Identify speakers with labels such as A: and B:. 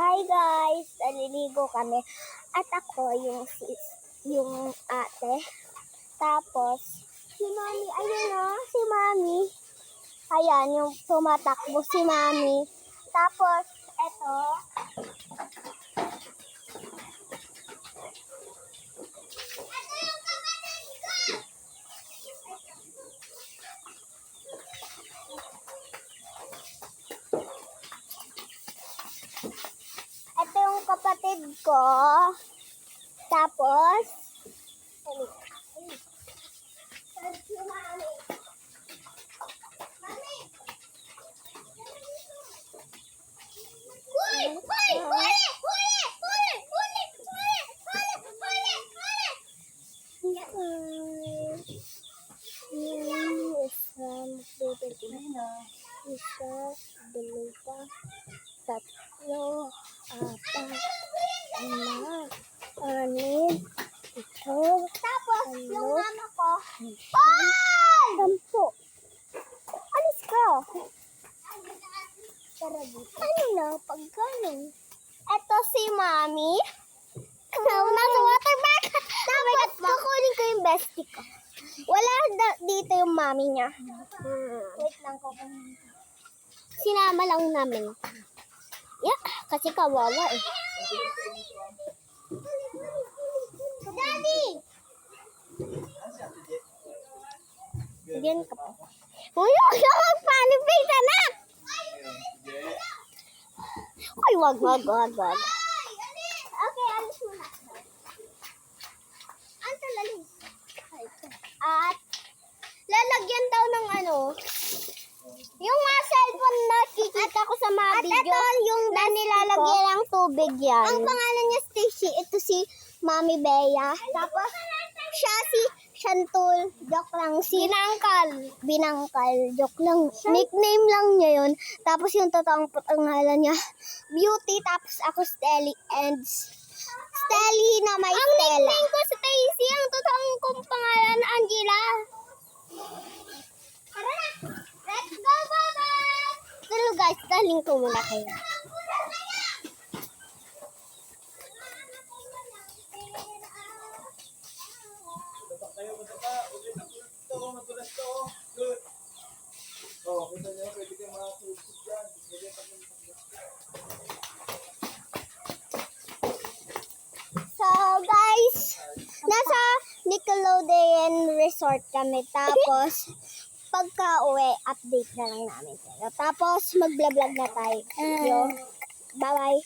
A: Hi guys, naliligo kami. At ako yung ate. Tapos, si Mami, ayun o, si Mami. Ayan, yung tumatakbo si Mami. Tapos, eto. Ito yung kapatid ko! Ito yung kapatid ko. Tapos, si Mami. Mami! Hoy! Hoy! Huli! Huli! Huli! Huli! Huli! Huli! Huli! Isa, dalawa, tatlo, apat, lima, anim, ito, tapos yung mama ko, sampo. Alis ka. Ano na, pagkano? Ito si Mami. Nasa water bag. Tapos kukunin ko yung bestie ko. Wala dito yung Mami niya. Wait lang ko. Sinama lang namin. Yeah, kasi kawawa eh. Daddy! Diyan ka pa. Uy, huwag ka mag-funny face, anak! Ay, wag. Okay, alis muna. Ante, lalis. At, lalagyan daw ng ano, yung mga cellphone na kikita ko sa mga video, at ito yung na nilalagyan ng tubig yan. Ang pangalan niya Stacy, ito si Mami Bea. Tapos, siya si Shantul, joke lang. Si Binangkal, joke lang. Nickname lang niya yun. Tapos yung totoong pangalan niya, Beauty. Tapos ako Stelly and Stelly na may Stella. Ang nickname ko Stacy, ang totoong kong pangalan Angela. Tara na! Let's go, Baba! Pero guys, daling ko muna kayo. So guys, nasa Nickelodeon Resort kami. Tapos, pagka uwi, update na lang namin kayo. Tapos, mag-vlog na tayo. Bye-bye.